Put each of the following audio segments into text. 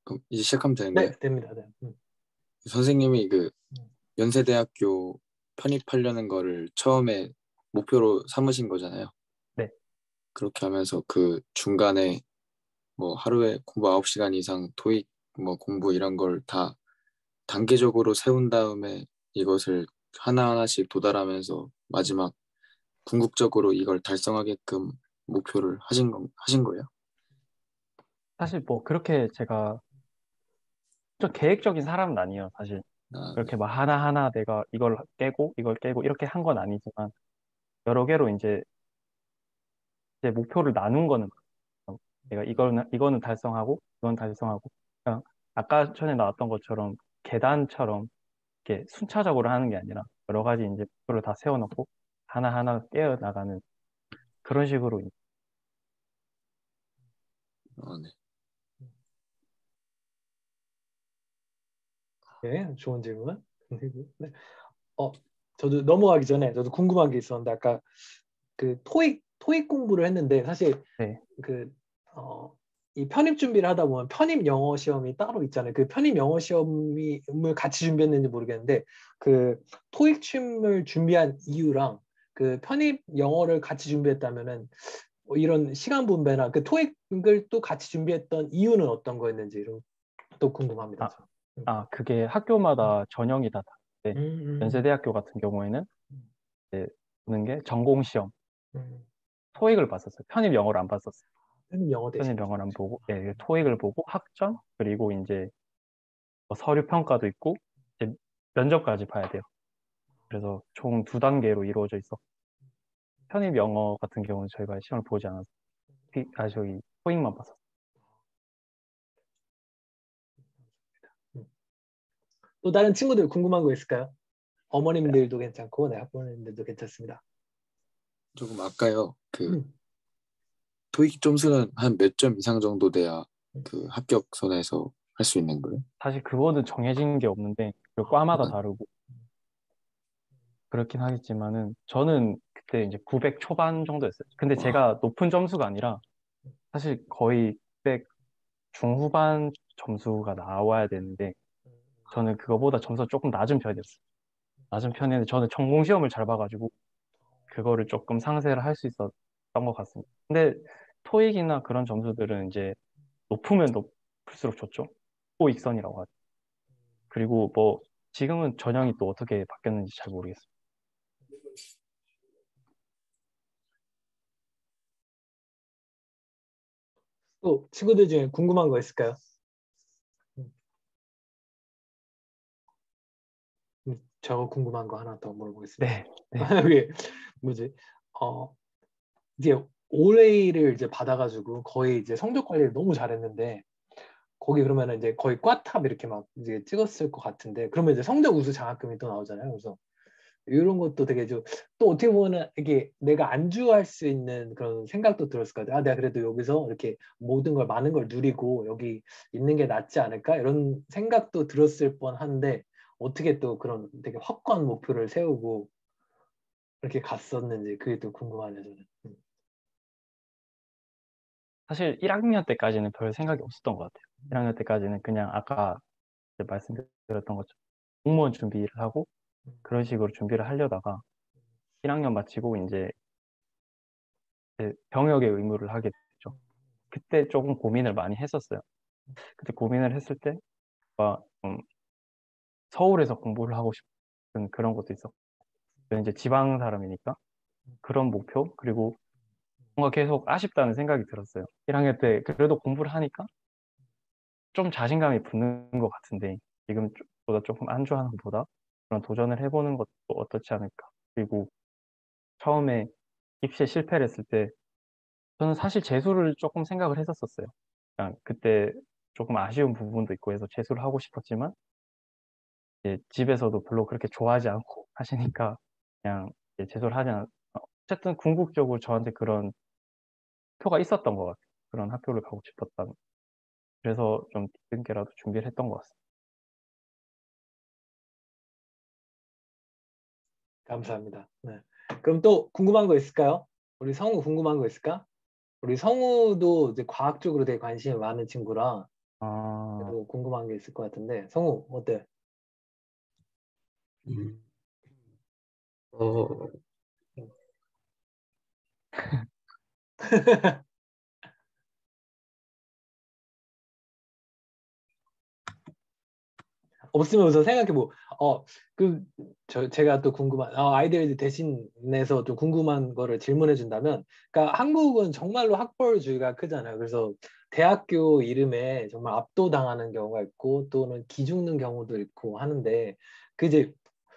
그럼 이제 시작하면 되는 거예요? 네, 됩니다. 네. 선생님이 그 음. 연세대학교 편입하려는 거를 처음에 목표로 삼으신 거잖아요. 네. 그렇게 하면서 그 중간에 뭐 하루에 공부 9시간 이상 토익 뭐 공부 이런 걸 다 단계적으로 세운 다음에 이것을 하나하나씩 도달하면서 마지막 궁극적으로 이걸 달성하게끔 목표를 하신 거예요? 사실 뭐 그렇게 제가 좀 계획적인 사람은 아니에요. 사실 아, 네. 그렇게 막 하나하나 내가 이걸 깨고 이렇게 한 건 아니지만 여러 개로 이제 목표를 나눈 거는 같아요. 내가 이거는 달성하고 이건 달성하고 그냥 아까 전에 나왔던 것처럼 계단처럼 이렇게 순차적으로 하는 게 아니라 여러 가지 이제 목표를 다 세워놓고 하나하나 깨어 나가는 그런 식으로. 네. 네, 좋은 질문. 네. 어, 저도 넘어가기 전에 저도 궁금한 게 있었는데 아까 그 토익 공부를 했는데 사실 네. 그 이 편입 준비를 하다 보면 편입 영어 시험이 따로 있잖아요. 그 편입 영어 시험을 같이 준비했는지 모르겠는데 그 토익 춤을 준비한 이유랑 그 편입 영어를 같이 준비했다면은 뭐 이런 시간 분배나 그 토익을 또 같이 준비했던 이유는 어떤 거였는지 또 궁금합니다. 아, 저. 그게 음, 학교마다 전형이 다 다른데 음, 연세대학교 같은 경우에는 음, 이제 보는 게 전공 시험 음. 토익을 봤었어요. 편입 영어를 안 봤었어요. 편입 영어 편입 대신. 영어를 안 보고 예, 토익을 보고 학점 그리고 이제 뭐 서류 평가도 있고 이제 면접까지 봐야 돼요. 그래서 총 두 단계로 이루어져 있어. 편입 영어 같은 경우는 저희가 시험을 보지 않아서 저기 토익만 봤었어요. 음. 또 다른 친구들 궁금한 거 있을까요? 네. 어머님들도 괜찮고, 네, 학부모님들도 괜찮습니다. 조금 아까요. 그 음, 토익 점수는 한 몇 점 이상 정도 돼야 음. 그 합격선에서 할 수 있는 거예요? 사실 그거는 정해진 게 없는데, 그 과마다 아, 다르고, 그렇긴 하겠지만은, 저는 그때 이제 900 초반 정도였어요. 근데 와, 제가 높은 점수가 아니라, 사실 거의 900 중후반 점수가 나와야 되는데, 저는 그거보다 점수가 조금 낮은 편이었어요. 낮은 편인데, 저는 전공 시험을 잘 봐가지고, 그거를 조금 상쇄를 할 수 있었던 것 같습니다. 근데 토익이나 그런 점수들은 이제 높으면 높을수록 좋죠. 토익선이라고 하죠. 그리고 뭐 지금은 전형이 또 어떻게 바뀌었는지 잘 모르겠어요. 또 친구들 중에 궁금한 거 있을까요? 음, 저 궁금한 거 하나 더 물어보겠습니다. 네, 네. 이게 뭐지? 어, 이제 올해를 이제 받아가지고 거의 이제 성적 관리를 너무 잘했는데 거기 그러면은 이제 거의 꽈탑 이렇게 막 이제 찍었을 것 같은데 그러면 이제 성적 우수 장학금이 또 나오잖아요. 그래서 이런 것도 되게 좀 또 어떻게 보면은 이게 내가 안주할 수 있는 그런 생각도 들었을 것 같아요. 아, 내가 그래도 여기서 이렇게 모든 걸 많은 걸 누리고 여기 있는 게 낫지 않을까? 이런 생각도 들었을 뻔한데 어떻게 또 그런 되게 확고한 목표를 세우고 이렇게 갔었는지 그게 또 궁금하네요, 저는. 사실 1학년 때까지는 별 생각이 없었던 것 같아요. 1학년 때까지는 그냥 아까 이제 말씀드렸던 것처럼 공무원 준비를 하고 그런 식으로 준비를 하려다가 1학년 마치고 이제 병역의 의무를 하게 됐죠. 그때 조금 고민을 많이 했었어요. 그때 고민을 했을 때 막, 서울에서 공부를 하고 싶은 그런 것도 있었고 저는 이제 지방 사람이니까 그런 목표 그리고 뭔가 계속 아쉽다는 생각이 들었어요. 1학년 때 그래도 공부를 하니까 좀 자신감이 붙는 것 같은데 지금보다 조금 안주하는 것보다 그런 도전을 해보는 것도 어떻지 않을까. 그리고 처음에 입시에 실패를 했을 때 저는 사실 재수를 조금 생각을 했었어요. 그냥 그때 조금 아쉬운 부분도 있고 해서 재수를 하고 싶었지만 이제 집에서도 별로 그렇게 좋아하지 않고 하시니까 그냥 이제 재수를 하지 않. 어쨌든 궁극적으로 저한테 그런 표가 있었던 것 같아요. 그런 학교를 가고 싶었다는. 그래서 좀 뒤늦게라도 준비를 했던 것 같습니다. 감사합니다. 네. 그럼 또 궁금한 거 있을까요? 우리 성우 궁금한 거 있을까? 우리 성우도 이제 과학 쪽으로 되게 관심이 많은 친구라 아, 그래도 궁금한 게 있을 것 같은데 성우 어때? 음, 어, 없으면 우선 생각해 보. 제가 또 궁금한 아이들 대신해서 좀 궁금한 거를 질문해 준다면, 그러니까 한국은 정말로 학벌주의가 크잖아요. 그래서 대학교 이름에 정말 압도당하는 경우가 있고 또는 기죽는 경우도 있고 하는데 그 이제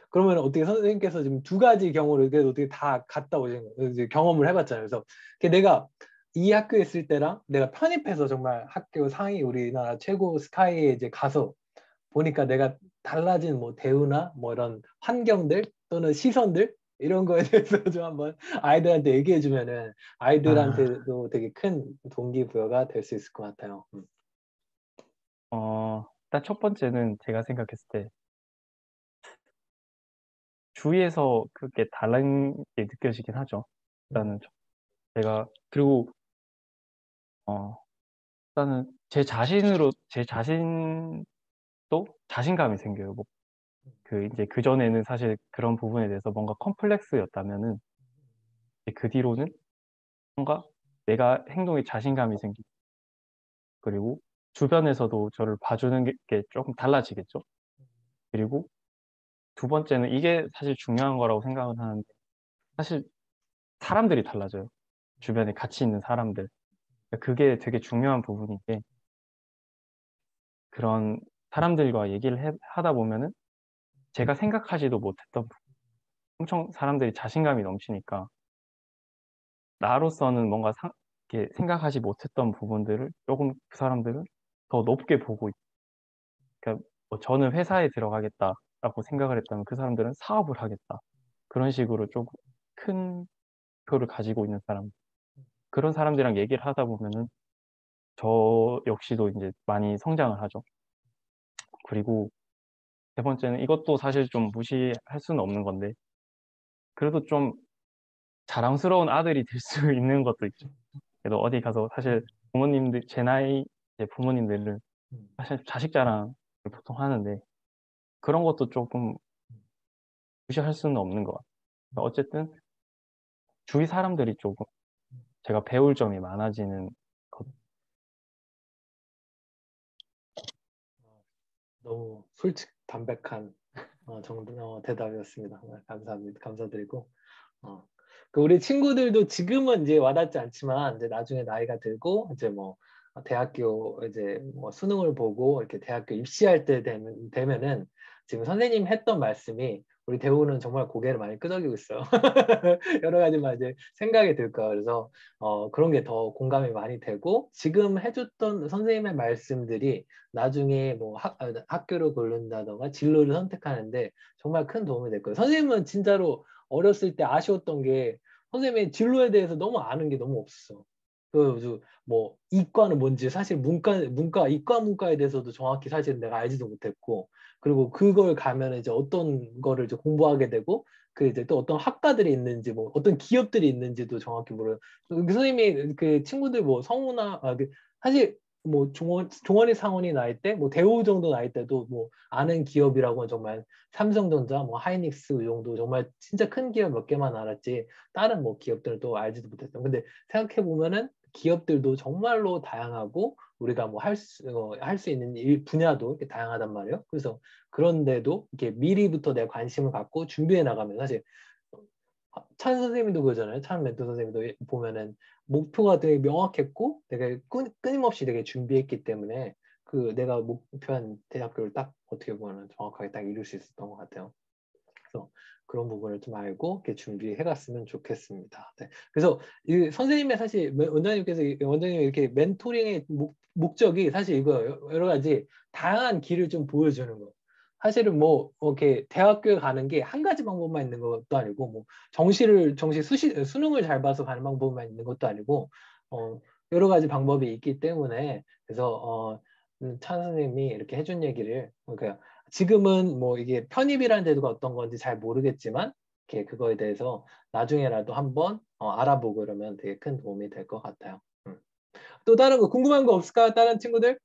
그러면 어떻게 선생님께서 지금 두 가지 경우를 그래도 어떻게 다 갔다 오신 거예요? 이제 경험을 해봤잖아요. 그래서 내가 이 학교에 있을 때랑 내가 편입해서 정말 학교 상위 우리나라 최고 스카이에 이제 가서 보니까 내가 달라진 뭐 대우나 뭐 이런 환경들 또는 시선들 이런 거에 대해서 좀 한번 아이들한테 얘기해 주면은 아, 아이들한테도 되게 큰 동기부여가 될 수 있을 것 같아요. 일단 첫 번째는 제가 생각했을 때 주위에서 그게 다른 게 느껴지긴 하죠. 음, 일단은 제가 그리고 어, 일단은 제 자신도 자신감이 생겨요. 뭐 그 이제 그 전에는 사실 그런 부분에 대해서 뭔가 컴플렉스였다면은 이제 그 뒤로는 뭔가 내가 행동에 자신감이 생기고 그리고 주변에서도 저를 봐주는 게 조금 달라지겠죠. 그리고 두 번째는 이게 사실 중요한 거라고 생각은 하는데 사실 사람들이 달라져요. 주변에 같이 있는 사람들. 그러니까 그게 되게 중요한 부분인 게 그런 사람들과 얘기를 하다 보면은 제가 생각하지도 못했던 엄청 사람들이 자신감이 넘치니까 나로서는 뭔가 이렇게 생각하지 못했던 부분들을 조금 그 사람들은 더 높게 보고 그러니까 뭐 저는 회사에 들어가겠다라고 생각을 했다면 그 사람들은 사업을 하겠다. 그런 식으로 조금 큰 표를 가지고 있는 사람. 그런 사람들이랑 얘기를 하다 보면은 저 역시도 이제 많이 성장을 하죠. 그리고 세 번째는 이것도 사실 좀 무시할 수는 없는 건데 그래도 좀 자랑스러운 아들이 될 수 있는 것도 있죠. 그래도 어디 가서 사실 부모님들, 제 나이 이제 부모님들은 음, 사실 자식 자랑을 보통 하는데 그런 것도 조금 무시할 수는 없는 것 같아요. 그러니까 어쨌든 주위 사람들이 조금 제가 배울 점이 많아지는 것. 너무 솔직 담백한 대답이었습니다. 정말 감사합니다. 감사드리고 어. 우리 친구들도 지금은 이제 와닿지 않지만 이제 나중에 나이가 들고 이제 뭐 대학교 이제 뭐 수능을 보고 이렇게 대학교 입시할 때 되면은 지금 선생님 했던 말씀이 우리 대우는 정말 고개를 많이 끄덕이고 있어요. 여러 가지만 이제 생각이 들 거예요. 그래서 그런 게 더 공감이 많이 되고 지금 해줬던 선생님의 말씀들이 나중에 뭐 학교를 고른다던가 진로를 선택하는데 정말 큰 도움이 될 거예요. 선생님은 진짜로 어렸을 때 아쉬웠던 게 선생님의 진로에 대해서 너무 아는 게 너무 없었어. 뭐 이과는 뭔지 사실 이과 문과에 대해서도 정확히 사실 내가 알지도 못했고 그리고 그걸 가면 이제 어떤 거를 이제 공부하게 되고 그 이제 또 어떤 학과들이 있는지 뭐 어떤 기업들이 있는지도 정확히 모르요. 그 선생님이 그 친구들 뭐 성우나 사실 뭐 종원이 상원이 나이 때 뭐 대우 정도 나이 때도 뭐 아는 기업이라고는 정말 삼성전자, 뭐 하이닉스 이 정도 정말 진짜 큰 기업 몇 개만 알았지 다른 뭐 기업들은 또 알지도 못했던. 근데 생각해 보면은 기업들도 정말로 다양하고 우리가 뭐 할 수 있는 일 분야도 이렇게 다양하단 말이에요. 그래서 그런데도 이렇게 미리부터 내가 관심을 갖고 준비해 나가면 사실 찬 선생님도 그러잖아요. 찬 멘토 선생님도 보면은 목표가 되게 명확했고 되게 끊임없이 되게 준비했기 때문에 그 내가 목표한 대학교를 딱 어떻게 보면 정확하게 딱 이룰 수 있었던 것 같아요. 그래서 그런 부분을 좀 알고 이렇게 준비해 갔으면 좋겠습니다. 네. 그래서 이 선생님의 사실 원장님 이렇게 멘토링의 목적이 사실 이거 여러 가지 다양한 길을 좀 보여주는 거. 사실은 뭐 이렇게 대학교에 가는 게 한 가지 방법만 있는 것도 아니고 뭐 수능을 잘 봐서 가는 방법만 있는 것도 아니고 어, 여러 가지 방법이 있기 때문에 그래서 찬 선생님이 이렇게 해준 얘기를 그러니까 지금은 뭐 이게 편입이라는 제도가 어떤 건지 잘 모르겠지만 이렇게 그거에 대해서 나중에라도 한번 알아보고 그러면 되게 큰 도움이 될 것 같아요. 또 다른 거 궁금한 거 없을까? 다른 친구들?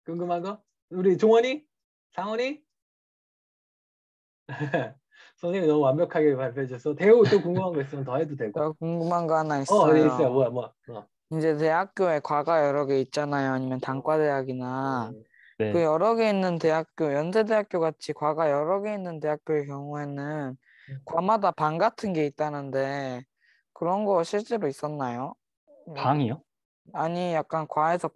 궁금한 거? 우리 종원이? 상원이? 선생님이 너무 완벽하게 발표해 줘서 대우 또 궁금한 거 있으면 더 해도 되고. 저 궁금한 거 하나 네, 있어요. 있어요. 뭐야. 이제 대학교에 과가 여러 개 있잖아요. 아니면 단과대학이나 네. 그 여러 개 있는 대학교, 연세대학교 같이 과가 여러 개 있는 대학교의 경우에는 과마다 방 같은 게 있다는데 그런 거 실제로 있었나요? 방이요? 아니 약간 과에서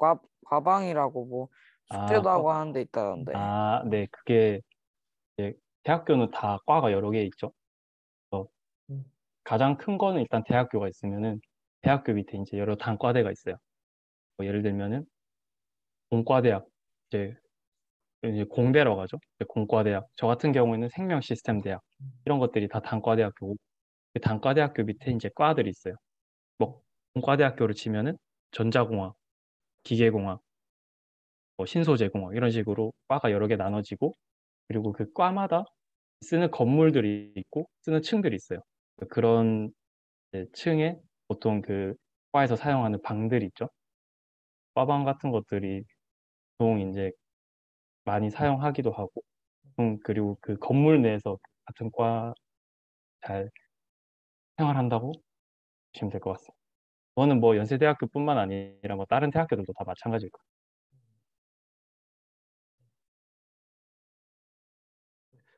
과방이라고 뭐 숙제도 하고 하는 데 있다던데. 네. 그게 이제 대학교는 다 과가 여러 개 있죠. 그래서 가장 큰 거는 일단 대학교가 있으면은 대학교 밑에 이제 여러 단과대가 있어요. 뭐 예를 들면은 공과대학, 이제 공대라고 하죠. 이제 공과대학. 저 같은 경우에는 생명시스템대학. 이런 것들이 다 단과대학교고, 그 단과대학교 밑에 이제 과들이 있어요. 뭐 공과대학교를 치면은 전자공학, 기계공학, 뭐 신소재공학 이런 식으로 과가 여러 개 나눠지고, 그리고 그 과마다 쓰는 건물들이 있고 쓰는 층들이 있어요. 그런 이제 층에 보통 그 과에서 사용하는 방들이 있죠. 과방 같은 것들이 보통 이제 많이 사용하기도 하고, 그리고 그 건물 내에서 같은 과 잘 생활한다고 보시면 될 것 같습니다. 그거는 뭐 연세대학교뿐만 아니라 뭐 다른 대학교들도 다 마찬가지일 거예요.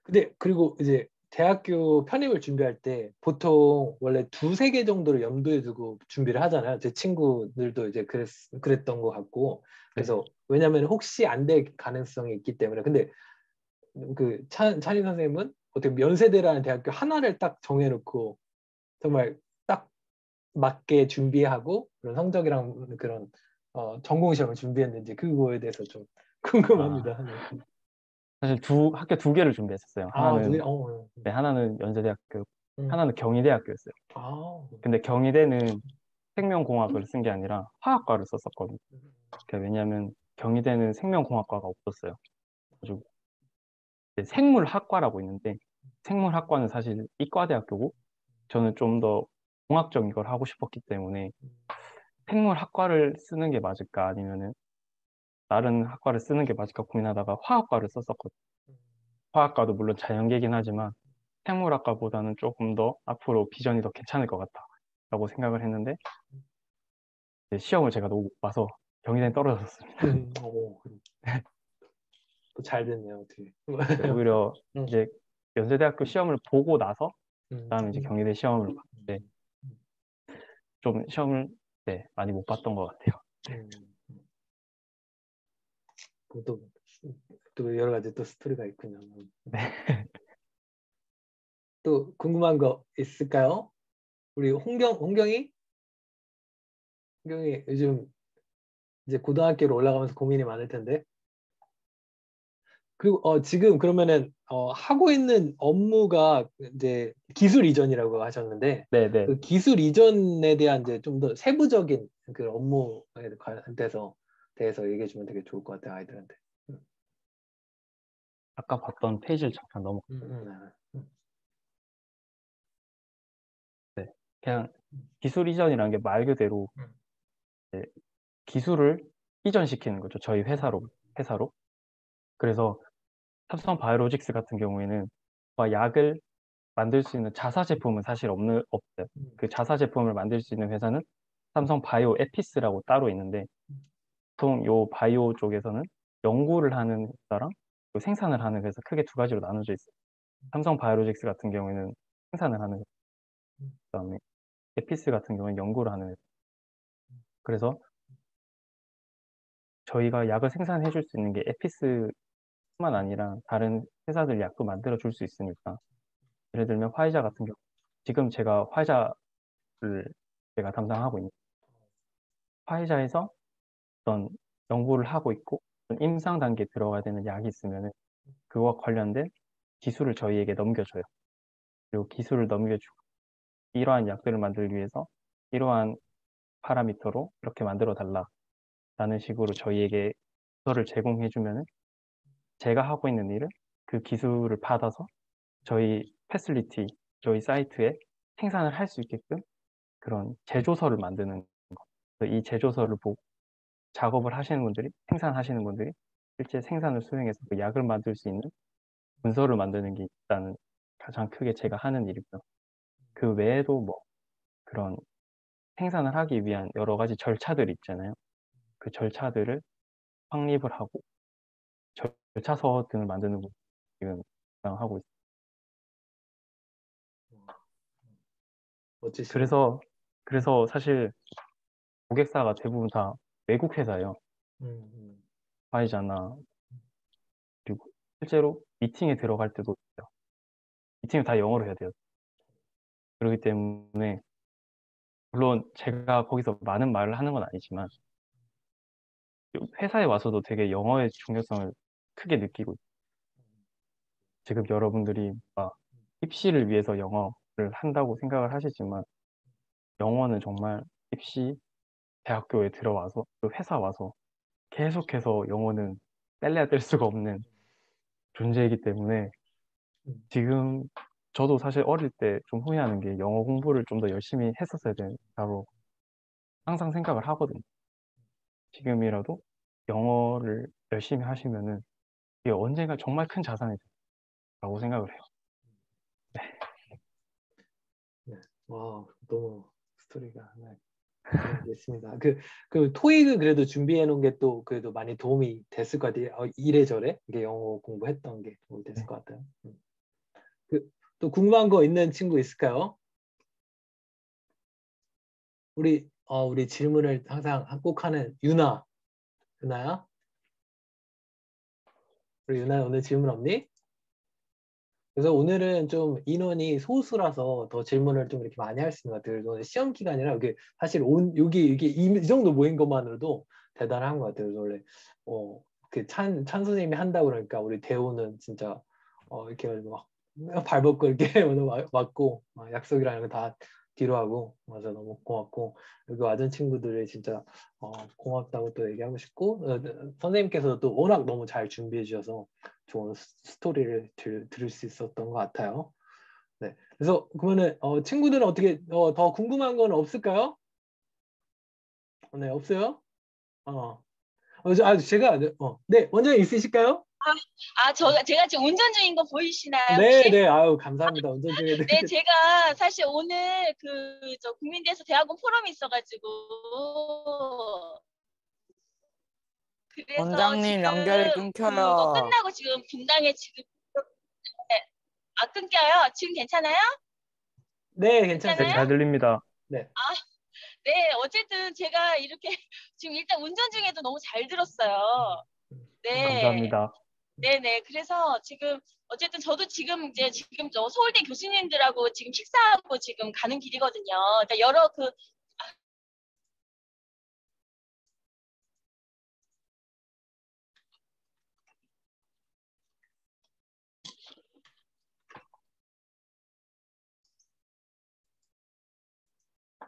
근데 그리고 이제 대학교 편입을 준비할 때 보통 원래 두세 개 정도를 염두에 두고 준비를 하잖아요. 제 친구들도 이제 그랬던 것 같고. 그래서 왜냐면 혹시 안 될 가능성이 있기 때문에. 근데 그 찬희 선생님은 어떻게 연세대라는 대학교 하나를 딱 정해놓고 정말 딱 맞게 준비하고 그런 성적이랑 그런 전공 시험을 준비했는지 그거에 대해서 좀 궁금합니다. 사실 학교 두 개를 준비했었어요. 하나는 네, 하나는 연세대학교, 하나는 경희대학교였어요. 근데 경희대는 생명공학을 쓴 게 아니라 화학과를 썼었거든요. 왜냐하면 경희대는 생명공학과가 없었어요. 그래서 생물학과라고 있는데 생물학과는 사실 이과대학교고 저는 좀 더 공학적인 걸 하고 싶었기 때문에 생물학과를 쓰는 게 맞을까 아니면은 다른 학과를 쓰는 게 맞을까 고민하다가 화학과를 썼었거든요. 화학과도 물론 자연계긴 하지만 생물학과보다는 조금 더 앞으로 비전이 더 괜찮을 것 같다 라고 생각을 했는데 시험을 제가 너무 못 봐서 경희대는 떨어졌습니다. 또 잘 됐네요, 어떻게. 오히려 이제 연세대학교 시험을 보고 나서 그다음에 이제 경희대 시험을 봤는데 좀 시험을 많이 못 봤던 것 같아요. 또 여러 가지 또 스토리가 있군요. 네. 또 궁금한 거 있을까요? 우리 홍경이 요즘 이제 고등학교로 올라가면서 고민이 많을 텐데. 그리고 지금 그러면은 하고 있는 업무가 이제 기술 이전이라고 하셨는데 네네. 그 기술 이전에 대한 이제 좀 더 세부적인 그 업무에 대해서 얘기해 주면 되게 좋을 것 같아요, 아이들한테. 아까 봤던 페이지를 잠깐 네. 그냥 기술 이전이라는 게 말 그대로 기술을 이전시키는 거죠. 저희 회사로. 그래서 삼성 바이오로직스 같은 경우에는 약을 만들 수 있는 자사 제품은 사실 없어요. 그 자사 제품을 만들 수 있는 회사는 삼성 바이오 에피스라고 따로 있는데 보통 요 바이오 쪽에서는 연구를 하는 회사랑 또 생산을 하는 회사 크게 두 가지로 나눠져 있어요. 삼성 바이오로직스 같은 경우에는 생산을 하는 회사, 그다음에 에피스 같은 경우는 연구를 하는 회사. 그래서 저희가 약을 생산해 줄 수 있는 게 에피스뿐만 아니라 다른 회사들 약도 만들어 줄 수 있으니까 예를 들면 화이자 같은 경우 지금 제가 화이자를 제가 담당하고 있는 화이자에서 어떤 연구를 하고 있고 어떤 임상 단계에 들어가야 되는 약이 있으면 그와 관련된 기술을 저희에게 넘겨줘요. 그리고 기술을 넘겨주고 이러한 약들을 만들기 위해서 이러한 파라미터로 이렇게 만들어 달라라는 식으로 저희에게 기술을 제공해주면 제가 하고 있는 일은 그 기술을 받아서 저희 패슬리티, 저희 사이트에 생산을 할 수 있게끔 그런 제조서를 만드는 거. 이 제조서를 보고 작업을 하시는 분들이, 생산하시는 분들이 실제 생산을 수행해서 그 약을 만들 수 있는 문서를 만드는 게 일단 가장 크게 제가 하는 일이고요. 그 외에도 뭐 그런 생산을 하기 위한 여러 가지 절차들이 있잖아요. 그 절차들을 확립을 하고 절차서 등을 만드는 거 지금 하고 있어요. 멋지시네요. 그래서 사실 고객사가 대부분 다 외국 회사예요. 음. 화이자나 그리고 실제로 미팅에 들어갈 때도 있어요. 미팅을 다 영어로 해야 돼요. 그렇기 때문에 물론 제가 거기서 많은 말을 하는 건 아니지만 회사에 와서도 되게 영어의 중요성을 크게 느끼고 있어요. 지금 여러분들이 막 입시를 위해서 영어를 한다고 생각을 하시지만 영어는 정말 입시 대학교에 들어와서 또 회사 와서 계속해서 영어는 뗄래야 뗄 수가 없는 존재이기 때문에 음. 지금 저도 사실 어릴 때 좀 후회하는 게 영어 공부를 좀 더 열심히 했었어야 된다고 항상 생각을 하거든요. 지금이라도 영어를 열심히 하시면은 이게 언젠가 정말 큰 자산이 된다고 생각을 해요. 네. 와, 너무 스토리가 됐습니다. 그 토익을 그래도 준비해 놓은 게 또 그래도 많이 도움이 됐을 것 같아요. 이래저래 이게 영어 공부했던 게 도움이 됐을 네. 것 같아요. 또 궁금한 거 있는 친구 있을까요? 우리 질문을 항상 꼭 하는 유나야? 우리 유나 오늘 질문 없니? 그래서 오늘은 좀 인원이 소수라서 더 질문을 좀 이렇게 많이 할 수 있는 것 같아요. 오늘 시험 기간이라 이게 사실 여기 이 정도 모인 것만으로도 대단한 것 같아요. 그래서 원래 찬 선생님이 한다고 그러니까 우리 대우는 진짜 이렇게 막 발벗고 이렇게 오늘 왔고 약속이라는 거 다 뒤로 하고 맞아 너무 고맙고 여기 와준 친구들이 진짜 고맙다고 또 얘기하고 싶고 선생님께서도 또 워낙 너무 잘 준비해 주셔서 좋은 스토리를 들을 수 있었던 것 같아요. 네, 그래서 그러면은 친구들은 어떻게 더 궁금한 건 없을까요? 네, 없어요? 제가 네, 원장님 있으실까요? 제가 지금 운전 중인 거 보이시나요, 네, 혹시? 네, 아유 감사합니다. 운전 중에도 네, 제가 사실 오늘 국민대에서 대학원 포럼이 있어가지고 그래서 원장님 지금 연결이 그거 끊겨요. 끝나고 지금 분당에 지금 네. 끊겨요. 지금 괜찮아요? 네, 네, 괜찮습니다. 잘 들립니다. 네. 네, 어쨌든 제가 이렇게 지금 일단 운전 중에도 너무 잘 들었어요. 네. 감사합니다. 네네. 그래서 지금 어쨌든 저도 지금 저 서울대 교수님들하고 지금 식사하고 지금 가는 길이거든요. 그러니까 여러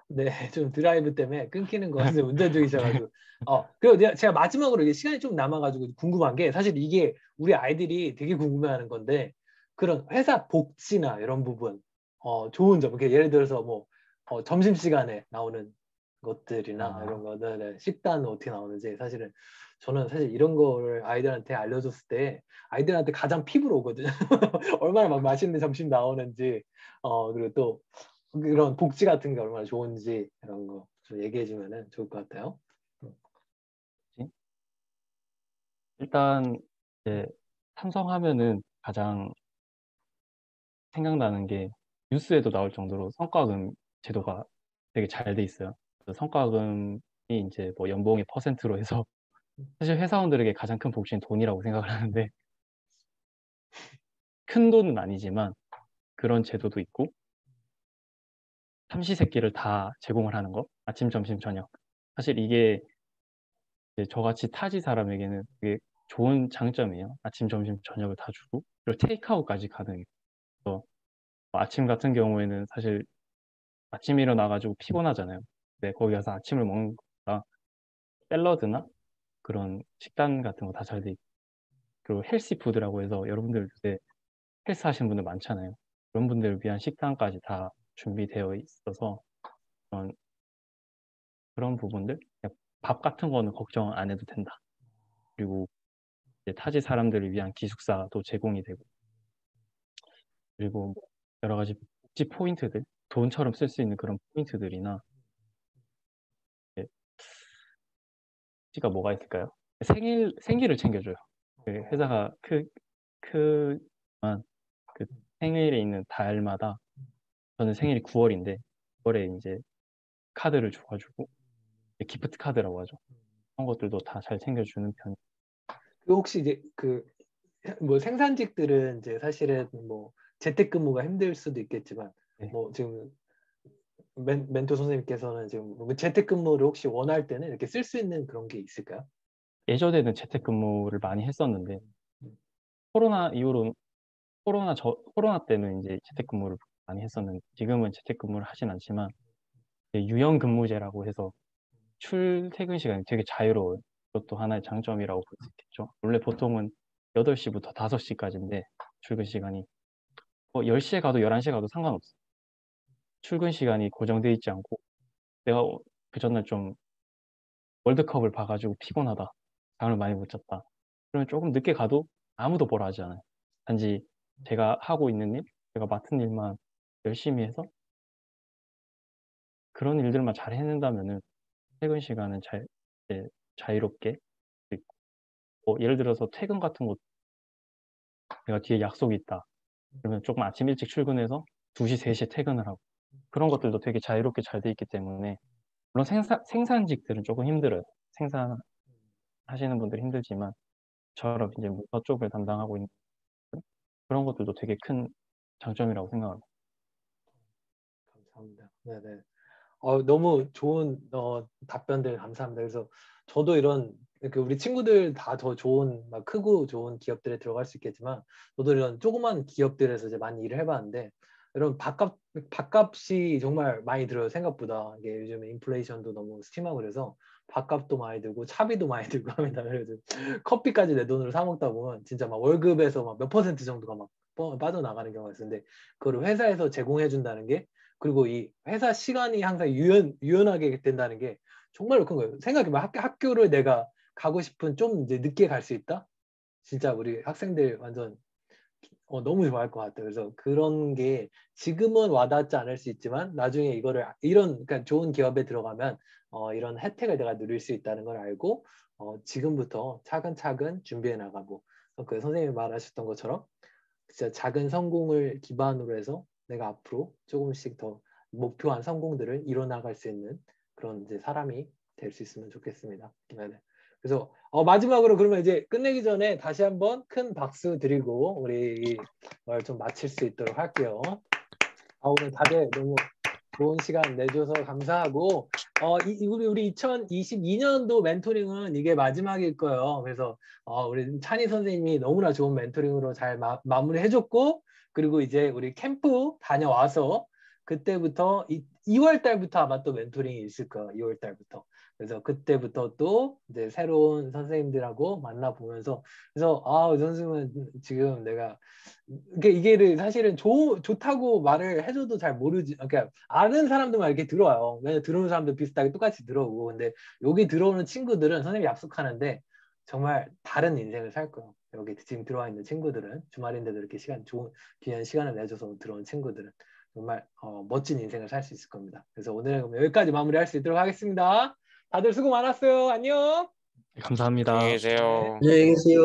네, 좀 드라이브 때문에 끊기는 거 같은데 운전 중이셔가지고. 그리고 제가 마지막으로 이게 시간이 좀 남아가지고 궁금한 게 사실 이게 우리 아이들이 되게 궁금해하는 건데 그런 회사 복지나 이런 부분, 좋은 점, 예를 들어서 뭐 점심시간에 나오는 것들이나 이런 거, 네, 식단 어떻게 나오는지 저는 사실 이런 거를 아이들한테 알려줬을 때 아이들한테 가장 피부로 오거든요. 얼마나 막 맛있는 점심 나오는지, 그리고 또 그런 복지 같은 게 얼마나 좋은지 이런 거 좀 얘기해 주면은 좋을 것 같아요. 일단 이제 삼성하면은 가장 생각나는 게 뉴스에도 나올 정도로 성과금 제도가 되게 잘 돼 있어요. 그래서 성과금이 이제 뭐 연봉의 퍼센트로 해서 사실 회사원들에게 가장 큰 복지는 돈이라고 생각을 하는데 큰 돈은 아니지만 그런 제도도 있고 삼시세끼를 다 제공을 하는 거 아침, 점심, 저녁 사실 이게 이제 저같이 타지 사람에게는 되게 좋은 장점이에요. 아침, 점심, 저녁을 다 주고 그리고 테이크아웃까지 가능해요. 그래서 아침 같은 경우에는 사실 아침에 일어나가지고 피곤하잖아요. 네, 거기 가서 아침을 먹는 거라 샐러드나 그런 식단 같은 거 다 잘 돼 있고 그리고 헬시 푸드라고 해서 여러분들 요새 헬스 하시는 분들 많잖아요. 그런 분들을 위한 식단까지 다 준비되어 있어서 그런 부분들 그냥 밥 같은 거는 걱정 안 해도 된다. 그리고 이제 타지 사람들을 위한 기숙사도 제공이 되고, 그리고 여러 가지 복지 포인트들, 돈처럼 쓸 수 있는 그런 포인트들이나, 예, 복지가 뭐가 있을까요? 생기를 챙겨줘요. 그 회사가 크지만 그 생일에 있는 달마다, 저는 생일이 9월인데 9월에 이제 카드를 줘가지고 기프트 카드라고 하죠. 그런 것들도 다 잘 챙겨주는 편. 그 혹시 이제 그 뭐 생산직들은 이제 사실은 뭐 재택근무가 힘들 수도 있겠지만 네. 뭐 지금 멘토 선생님께서는 지금 뭐 재택근무를 혹시 원할 때는 이렇게 쓸 수 있는 그런 게 있을까요? 예전에는 재택근무를 많이 했었는데 코로나 이후로 코로나 때는 이제 재택근무를 많이 했었는데 지금은 재택근무를 하진 않지만 유연근무제라고 해서 출퇴근 시간이 되게 자유로워요. 그것도 하나의 장점이라고 볼 수 있겠죠. 원래 보통은 8시부터 5시까지인데 출근 시간이 10시에 가도 11시에 가도 상관없어요. 출근 시간이 고정돼 있지 않고 내가 그 전날 좀 월드컵을 봐가지고 피곤하다. 잠을 많이 못 잤다. 그러면 조금 늦게 가도 아무도 뭐라 하지 않아요. 단지 제가 하고 있는 일, 제가 맡은 일만 열심히 해서 그런 일들만 잘 해낸다면은 퇴근 시간은 이제 자유롭게 할수 있고 예를 들어서 퇴근 같은 것도 내가 뒤에 약속이 있다. 그러면 조금 아침 일찍 출근해서 2시, 3시에 퇴근을 하고 그런 것들도 되게 자유롭게 잘 돼 있기 때문에 물론 생산직들은 조금 힘들어요. 생산하시는 분들이 힘들지만 저처럼 이제 문서 쪽을 담당하고 있는 그런 것들도 되게 큰 장점이라고 생각합니다. 감사합니다. 네네. 너무 좋은 답변들 감사합니다. 그래서 저도 이런 우리 친구들 다 더 좋은 막 크고 좋은 기업들에 들어갈 수 있겠지만 저도 이런 조그만 기업들에서 이제 많이 일을 해봤는데 이런 밥값이 정말 많이 들어요. 생각보다 이게 요즘에 인플레이션도 너무 심하고 그래서 밥값도 많이 들고 차비도 많이 들고 합니다. 그래서 커피까지 내 돈으로 사 먹다 보면 진짜 막 월급에서 막 몇 퍼센트 정도가 막 빠져나가는 경우가 있었는데 그걸 회사에서 제공해 준다는 게 그리고 이 회사 시간이 항상 유연하게 된다는 게 정말로 큰 거예요. 생각해봐. 학교를 내가 가고 싶은 좀 이제 늦게 갈 수 있다? 진짜 우리 학생들 완전 너무 좋아할 것 같아요. 그래서 그런 게 지금은 와닿지 않을 수 있지만 나중에 그러니까 좋은 기업에 들어가면 이런 혜택을 내가 누릴 수 있다는 걸 알고 지금부터 차근차근 준비해 나가고 그 선생님이 말하셨던 것처럼 진짜 작은 성공을 기반으로 해서 내가 앞으로 조금씩 더 목표한 성공들을 이뤄나갈 수 있는 그런 이제 사람이 될 수 있으면 좋겠습니다. 네네. 그래서 마지막으로 그러면 이제 끝내기 전에 다시 한번 큰 박수 드리고 우리 걸 좀 마칠 수 있도록 할게요. 오늘 다들 너무 좋은 시간 내줘서 감사하고 우리 2022년도 멘토링은 이게 마지막일 거예요. 그래서 우리 찬희 선생님이 너무나 좋은 멘토링으로 잘 마무리해줬고 그리고 이제 우리 캠프 다녀와서 그때부터 2월 달부터 아마 또 멘토링이 있을 거예요. 2월 달부터. 그래서 그때부터 또 이제 새로운 선생님들하고 만나보면서 그래서 선생님은 지금 내가 이게 사실은 좋다고 말을 해줘도 잘 모르지. 그러니까 아는 사람들만 이렇게 들어와요. 왜냐면 들어오는 사람들 비슷하게 똑같이 들어오고. 근데 여기 들어오는 친구들은 선생님이 약속하는데 정말 다른 인생을 살 거예요. 여기 지금 들어와 있는 친구들은 주말인데도 이렇게 귀한 시간을 내줘서 들어온 친구들은 정말 멋진 인생을 살 수 있을 겁니다. 그래서 오늘은 여기까지 마무리할 수 있도록 하겠습니다. 다들 수고 많았어요. 안녕. 감사합니다. 안녕히 계세요. 안녕히 계세요.